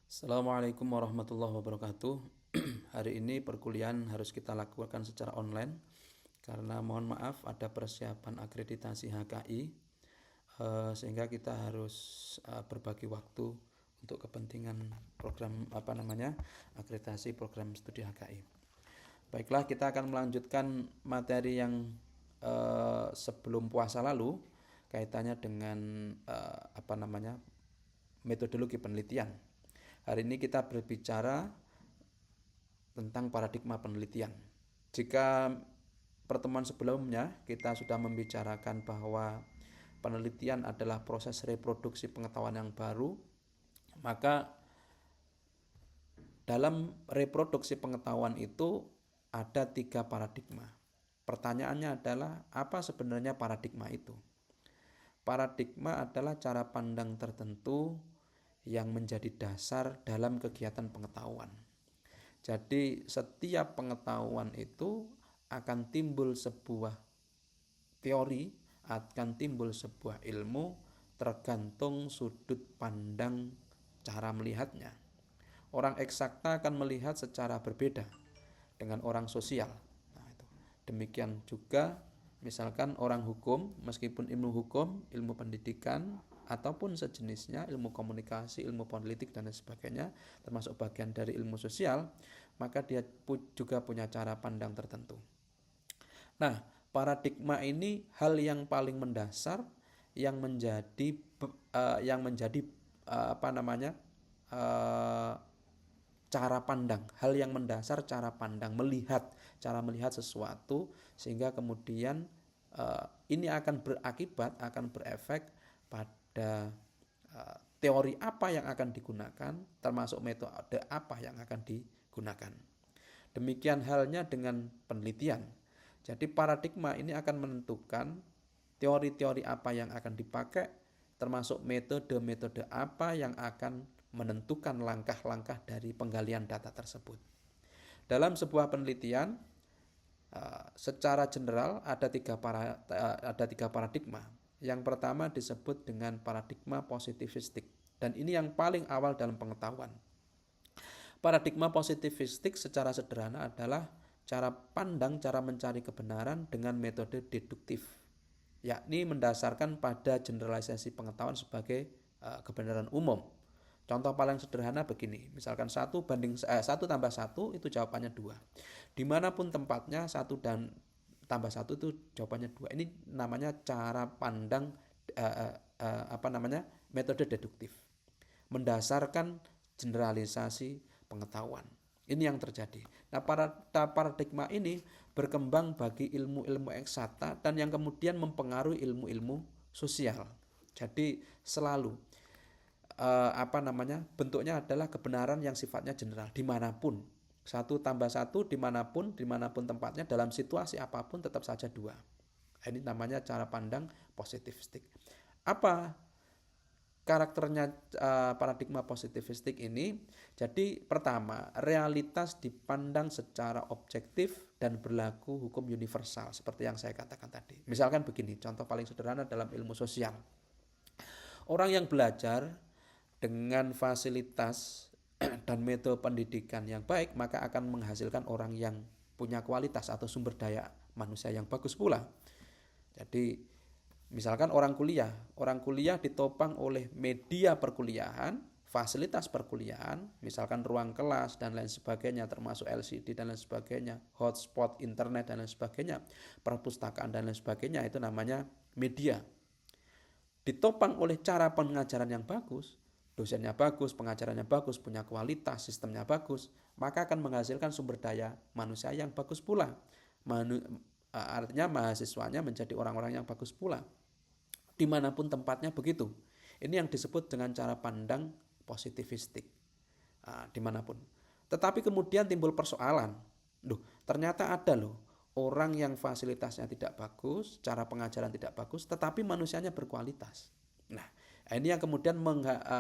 Assalamualaikum warahmatullahi wabarakatuh. Hari ini perkuliahan harus kita lakukan secara online karena mohon maaf ada persiapan akreditasi HKI, sehingga kita harus berbagi waktu untuk kepentingan program akreditasi program studi HKI. Baiklah, kita akan melanjutkan materi yang sebelum puasa lalu kaitannya dengan metodologi penelitian. Hari ini kita berbicara tentang paradigma penelitian. Jika pertemuan sebelumnya kita sudah membicarakan bahwa penelitian adalah proses reproduksi pengetahuan yang baru, maka dalam reproduksi pengetahuan itu ada 3 paradigma. Pertanyaannya adalah, apa sebenarnya paradigma itu? Paradigma adalah cara pandang tertentu yang menjadi dasar dalam kegiatan pengetahuan. Jadi setiap pengetahuan itu akan timbul sebuah teori, akan timbul sebuah ilmu tergantung sudut pandang cara melihatnya. Orang eksakta akan melihat secara berbeda dengan orang sosial. Demikian juga misalkan orang hukum, meskipun ilmu hukum, ilmu pendidikan, ataupun sejenisnya, ilmu komunikasi, ilmu politik dan lain sebagainya, termasuk bagian dari ilmu sosial, maka dia juga punya cara pandang tertentu. Nah, paradigma ini hal yang paling mendasar yang menjadi cara pandang, hal yang mendasar cara pandang, cara melihat sesuatu, sehingga kemudian ini akan berefek pada teori apa yang akan digunakan, termasuk metode apa yang akan digunakan. Demikian halnya dengan penelitian. Jadi paradigma ini akan menentukan teori-teori apa yang akan dipakai, termasuk metode-metode apa yang akan menentukan langkah-langkah dari penggalian data tersebut. Dalam sebuah penelitian, secara general ada tiga paradigma. Yang pertama disebut dengan paradigma positivistik, dan ini yang paling awal dalam pengetahuan. Paradigma positivistik secara sederhana adalah cara pandang, cara mencari kebenaran dengan metode deduktif, yakni mendasarkan pada generalisasi pengetahuan sebagai kebenaran umum. Contoh paling sederhana begini, misalkan 1 tambah 1 itu jawabannya 2. Dimanapun tempatnya 1 dan tambah 1 itu jawabannya 2. Ini namanya cara pandang metode deduktif, mendasarkan generalisasi pengetahuan. Ini yang terjadi. Nah, paradigma ini berkembang bagi ilmu-ilmu eksakta dan yang kemudian mempengaruhi ilmu-ilmu sosial. Jadi selalu bentuknya adalah kebenaran yang sifatnya general dimanapun. 1 tambah 1 dimanapun tempatnya, dalam situasi apapun tetap saja 2. Ini namanya cara pandang positivistik. Apa karakternya paradigma positivistik ini? Jadi pertama, realitas dipandang secara objektif dan berlaku hukum universal seperti yang saya katakan tadi. Misalkan begini, contoh paling sederhana dalam ilmu sosial. Orang yang belajar dengan fasilitas dan metode pendidikan yang baik, maka akan menghasilkan orang yang punya kualitas atau sumber daya manusia yang bagus pula. Jadi misalkan orang kuliah ditopang oleh media perkuliahan, fasilitas perkuliahan, misalkan ruang kelas dan lain sebagainya, termasuk LCD dan lain sebagainya, hotspot internet dan lain sebagainya, perpustakaan dan lain sebagainya, itu namanya media. Ditopang oleh cara pengajaran yang bagus, dosennya bagus, pengajarannya bagus, punya kualitas, sistemnya bagus, maka akan menghasilkan sumber daya manusia yang bagus pula. Artinya mahasiswanya menjadi orang-orang yang bagus pula. Dimanapun tempatnya begitu. Ini yang disebut dengan cara pandang positivistik. Dimanapun. Tetapi kemudian timbul persoalan. Ternyata ada orang yang fasilitasnya tidak bagus, cara pengajaran tidak bagus, tetapi manusianya berkualitas. Nah, ini yang kemudian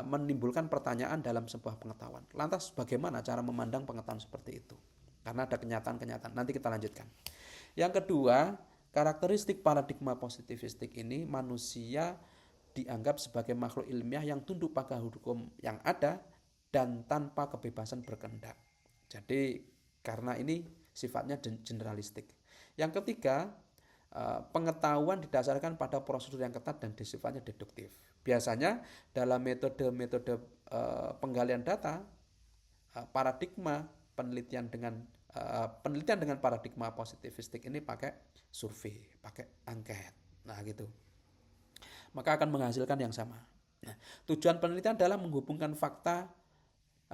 menimbulkan pertanyaan dalam sebuah pengetahuan. Lantas bagaimana cara memandang pengetahuan seperti itu? Karena ada kenyataan-kenyataan. Nanti kita lanjutkan. Yang kedua, karakteristik paradigma positivistik ini, manusia dianggap sebagai makhluk ilmiah yang tunduk pada hukum yang ada dan tanpa kebebasan berkehendak. Jadi karena ini sifatnya generalistik. Yang ketiga, pengetahuan didasarkan pada prosedur yang ketat dan sifatnya deduktif. Biasanya dalam metode-metode penggalian data, paradigma penelitian dengan paradigma positivistik ini pakai survei, pakai angket. Nah, gitu. Maka akan menghasilkan yang sama. Nah, tujuan penelitian adalah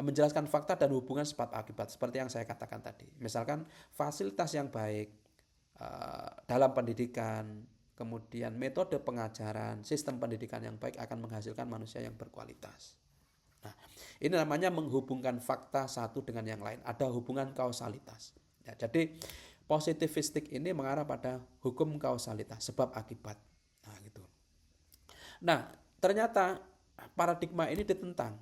menjelaskan fakta dan hubungan sebab akibat seperti yang saya katakan tadi. Misalkan fasilitas yang baik dalam pendidikan, kemudian metode pengajaran, sistem pendidikan yang baik akan menghasilkan manusia yang berkualitas. Nah, ini namanya menghubungkan fakta satu dengan yang lain. Ada hubungan kausalitas. Ya, jadi positivistik ini mengarah pada hukum kausalitas, sebab akibat. Nah, gitu. Nah, ternyata paradigma ini ditentang.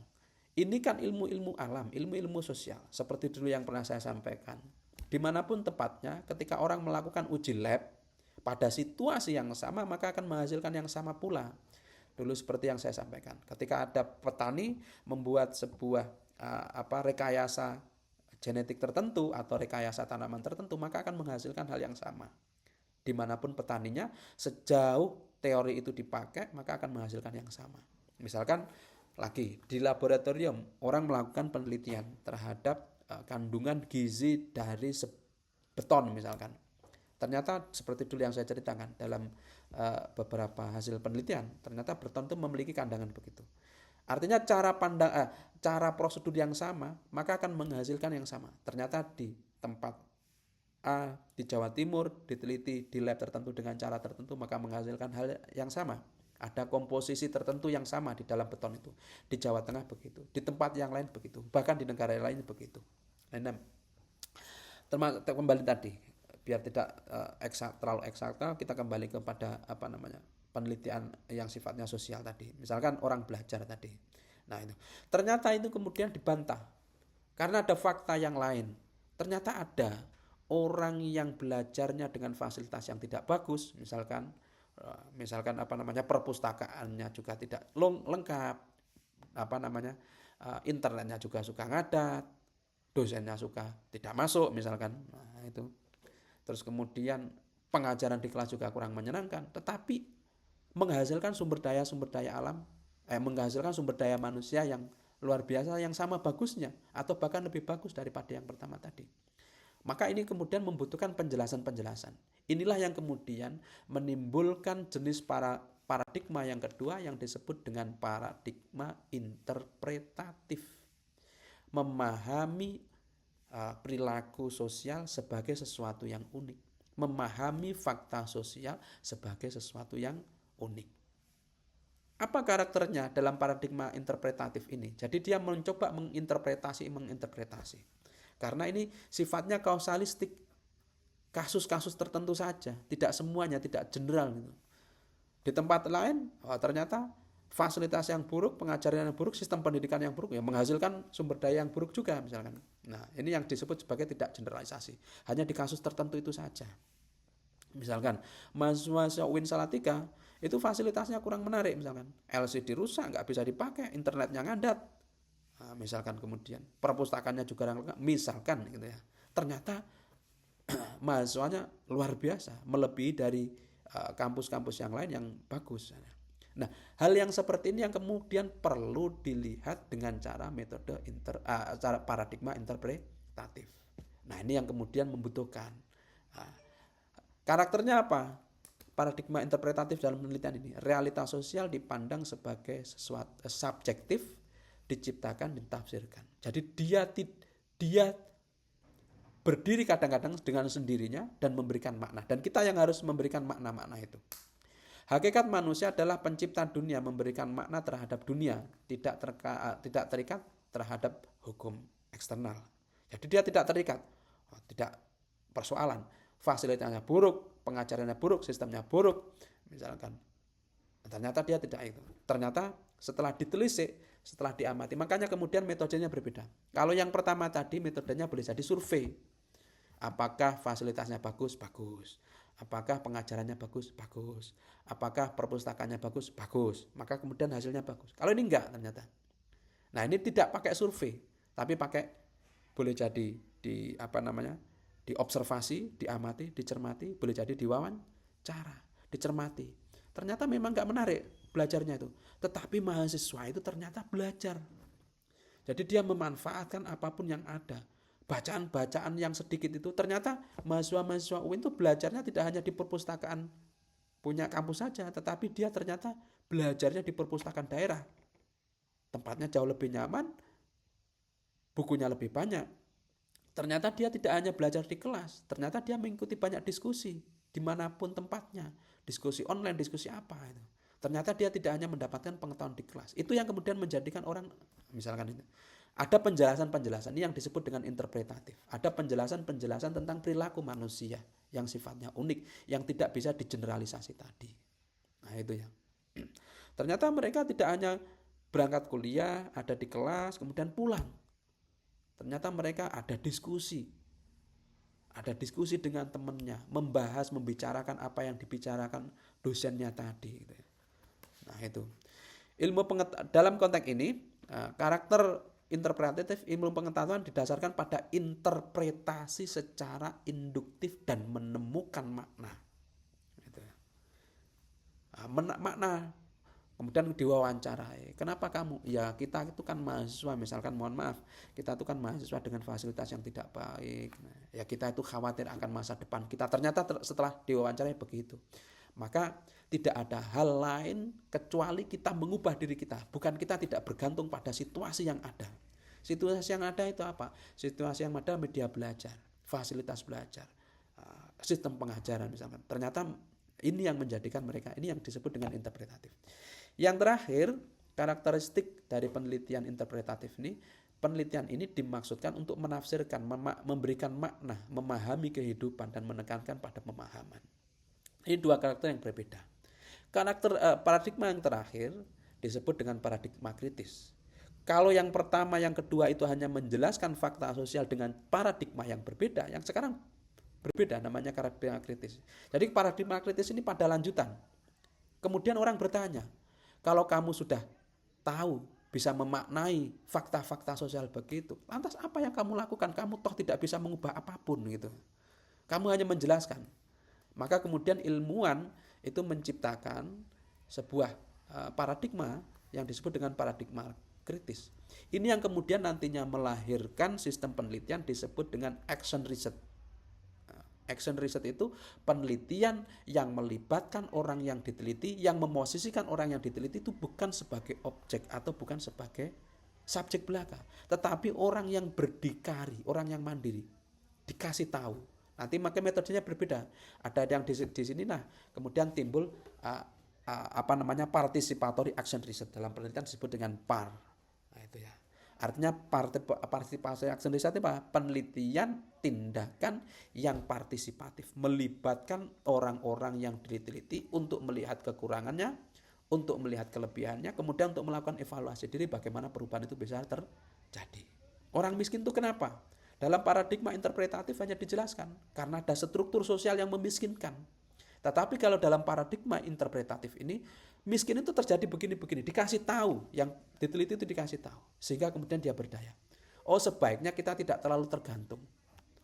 Ini kan ilmu-ilmu alam, ilmu-ilmu sosial. Seperti dulu yang pernah saya sampaikan. Dimanapun tepatnya, ketika orang melakukan uji lab, pada situasi yang sama, maka akan menghasilkan yang sama pula. Dulu seperti yang saya sampaikan. Ketika ada petani membuat sebuah rekayasa genetik tertentu atau rekayasa tanaman tertentu, maka akan menghasilkan hal yang sama. Dimanapun petaninya, sejauh teori itu dipakai, maka akan menghasilkan yang sama. Misalkan lagi di laboratorium orang melakukan penelitian terhadap kandungan gizi dari beton misalkan. Ternyata seperti dulu yang saya ceritakan dalam beberapa hasil penelitian, ternyata beton itu memiliki kandungan begitu. Artinya cara prosedur yang sama, maka akan menghasilkan yang sama. Ternyata di tempat A di Jawa Timur diteliti di lab tertentu dengan cara tertentu, maka menghasilkan hal yang sama. Ada komposisi tertentu yang sama di dalam beton itu. Di Jawa Tengah begitu, di tempat yang lain begitu, bahkan di negara lain begitu. Nah, kembali tadi, biar tidak terlalu eksakta, kita kembali kepada penelitian yang sifatnya sosial tadi. Misalkan orang belajar tadi. Nah, itu. Ternyata itu kemudian dibantah. Karena ada fakta yang lain. Ternyata ada orang yang belajarnya dengan fasilitas yang tidak bagus, misalkan perpustakaannya juga tidak lengkap, internetnya juga suka ngadat, dosennya suka tidak masuk misalkan. Nah, itu. Terus kemudian pengajaran di kelas juga kurang menyenangkan, tetapi menghasilkan sumber daya alam, menghasilkan sumber daya manusia yang luar biasa, yang sama bagusnya atau bahkan lebih bagus daripada yang pertama tadi. Maka ini kemudian membutuhkan penjelasan-penjelasan. Inilah yang kemudian menimbulkan jenis paradigma yang kedua yang disebut dengan paradigma interpretatif. Memahami perilaku sosial sebagai sesuatu yang unik. Memahami fakta sosial sebagai sesuatu yang unik. Apa karakternya dalam paradigma interpretatif ini? Jadi dia mencoba menginterpretasi. Karena ini sifatnya kausalistik, kasus-kasus tertentu saja, tidak semuanya, tidak general gitu. Di tempat lain, ternyata fasilitas yang buruk, pengajaran yang buruk, sistem pendidikan yang buruk, ya menghasilkan sumber daya yang buruk juga misalkan. Nah, ini yang disebut sebagai tidak generalisasi, hanya di kasus tertentu itu saja. Misalkan mahasiswa UIN Salatiga itu fasilitasnya kurang menarik, misalkan LCD rusak, nggak bisa dipakai, internetnya ngadat. Nah, misalkan kemudian perpustakaannya juga lengkap, misalkan gitu ya. Ternyata mahasiswanya luar biasa, melebihi dari kampus-kampus yang lain yang bagus. Nah, hal yang seperti ini yang kemudian perlu dilihat dengan cara cara paradigma interpretatif. Nah, ini yang kemudian membutuhkan. Nah, karakternya apa? Paradigma interpretatif dalam penelitian ini, realitas sosial dipandang sebagai sesuatu subjektif, diciptakan, ditafsirkan. Jadi dia berdiri kadang-kadang dengan sendirinya dan memberikan makna. Dan kita yang harus memberikan makna-makna itu. Hakikat manusia adalah pencipta dunia, memberikan makna terhadap dunia, tidak terikat terhadap hukum eksternal. Jadi dia tidak terikat, tidak persoalan. Fasilitasnya buruk, pengajarannya buruk, sistemnya buruk, misalkan. Ternyata dia tidak itu. Ternyata setelah ditelisik, setelah diamati, makanya kemudian metodenya berbeda. Kalau yang pertama tadi metodenya boleh jadi survei. Apakah fasilitasnya bagus? Bagus. Apakah pengajarannya bagus? Bagus. Apakah perpustakaannya bagus? Bagus. Maka kemudian hasilnya bagus. Kalau ini enggak ternyata. Nah, ini tidak pakai survei, tapi pakai boleh jadi diobservasi, diamati, dicermati, boleh jadi diwawancara, dicermati. Ternyata memang nggak menarik belajarnya itu, tetapi mahasiswa itu ternyata belajar. Jadi dia memanfaatkan apapun yang ada. Bacaan-bacaan yang sedikit itu ternyata mahasiswa-mahasiswa UIN itu belajarnya tidak hanya di perpustakaan punya kampus saja, tetapi dia ternyata belajarnya di perpustakaan daerah. Tempatnya jauh lebih nyaman, bukunya lebih banyak. Ternyata dia tidak hanya belajar di kelas, ternyata dia mengikuti banyak diskusi dimanapun tempatnya, diskusi online, diskusi apa itu. Ternyata dia tidak hanya mendapatkan pengetahuan di kelas. Itu yang kemudian menjadikan orang, misalkan itu, ada penjelasan-penjelasan ini yang disebut dengan interpretatif. Ada penjelasan-penjelasan tentang perilaku manusia yang sifatnya unik, yang tidak bisa digeneralisasi tadi. Nah itu ya. Ternyata mereka tidak hanya berangkat kuliah, ada di kelas, kemudian pulang. Ternyata mereka ada diskusi dengan temannya, membicarakan apa yang dibicarakan dosennya tadi. Nah itu. Dalam konteks ini, karakter interpretatif ilmu pengetahuan didasarkan pada interpretasi secara induktif dan menemukan makna. Makna. Kemudian diwawancarai, kenapa kamu? Ya kita itu kan mahasiswa, misalkan mohon maaf, kita itu kan mahasiswa dengan fasilitas yang tidak baik. Ya kita itu khawatir akan masa depan kita. Ternyata setelah diwawancarai begitu. Maka tidak ada hal lain kecuali kita mengubah diri kita. Bukan kita tidak bergantung pada situasi yang ada. Situasi yang ada itu apa? Situasi yang ada media belajar, fasilitas belajar, sistem pengajaran misalkan. Ternyata ini yang menjadikan mereka, ini yang disebut dengan interpretatif. Yang terakhir, karakteristik dari penelitian interpretatif ini, penelitian ini dimaksudkan untuk menafsirkan, memberikan makna, memahami kehidupan dan menekankan pada pemahaman. Ini dua karakter yang berbeda. Paradigma yang terakhir disebut dengan paradigma kritis. Kalau yang pertama, yang kedua itu hanya menjelaskan fakta sosial dengan paradigma yang berbeda, yang sekarang berbeda namanya paradigma kritis. Jadi paradigma kritis ini pada lanjutan. Kemudian orang bertanya, kalau kamu sudah tahu, bisa memaknai fakta-fakta sosial begitu, lantas apa yang kamu lakukan? Kamu toh tidak bisa mengubah apapun gitu. Kamu hanya menjelaskan. Maka kemudian ilmuwan itu menciptakan sebuah paradigma yang disebut dengan paradigma kritis. Ini yang kemudian nantinya melahirkan sistem penelitian disebut dengan action research. Action research itu penelitian yang melibatkan orang yang diteliti, yang memosisikan orang yang diteliti itu bukan sebagai objek atau bukan sebagai subjek belaka, tetapi orang yang berdikari, orang yang mandiri, dikasih tahu. Nanti maka metodenya berbeda. Ada yang di sini, nah kemudian timbul participatory action research, dalam penelitian disebut dengan PAR. Nah itu ya. Artinya partisipasi action research apa? Penelitian tindakan yang partisipatif, melibatkan orang-orang yang diteliti untuk melihat kekurangannya, untuk melihat kelebihannya, kemudian untuk melakukan evaluasi diri bagaimana perubahan itu bisa terjadi. Orang miskin itu kenapa? Dalam paradigma interpretatif hanya dijelaskan karena ada struktur sosial yang memiskinkan. Tetapi kalau dalam paradigma interpretatif ini, miskin itu terjadi begini-begini, dikasih tahu, yang diteliti itu dikasih tahu, sehingga kemudian dia berdaya. Oh sebaiknya kita tidak terlalu tergantung.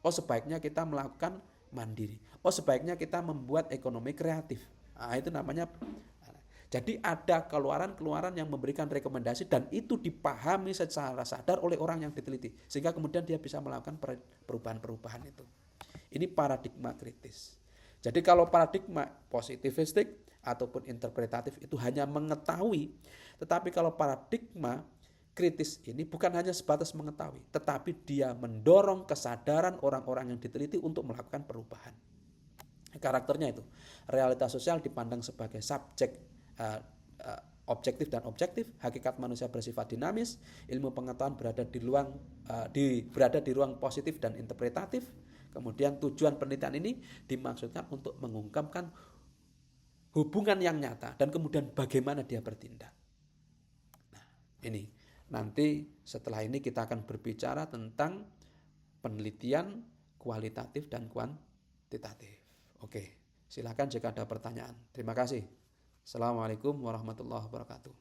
Oh sebaiknya kita melakukan mandiri. Oh sebaiknya kita membuat ekonomi kreatif. Nah, itu namanya. Jadi ada keluaran-keluaran yang memberikan rekomendasi dan itu dipahami secara sadar oleh orang yang diteliti. Sehingga kemudian dia bisa melakukan perubahan-perubahan itu. Ini paradigma kritis. Jadi kalau paradigma positivistik ataupun interpretatif itu hanya mengetahui, tetapi kalau paradigma kritis ini bukan hanya sebatas mengetahui, tetapi dia mendorong kesadaran orang-orang yang diteliti untuk melakukan perubahan. Karakternya itu, realitas sosial dipandang sebagai subjek, objektif dan objektif, hakikat manusia bersifat dinamis, ilmu pengetahuan berada di ruang positif dan interpretatif. Kemudian tujuan penelitian ini dimaksudkan untuk mengungkapkan hubungan yang nyata dan kemudian bagaimana dia bertindak. Nah, ini nanti setelah ini kita akan berbicara tentang penelitian kualitatif dan kuantitatif. Oke, silakan jika ada pertanyaan. Terima kasih. Assalamualaikum warahmatullahi wabarakatuh.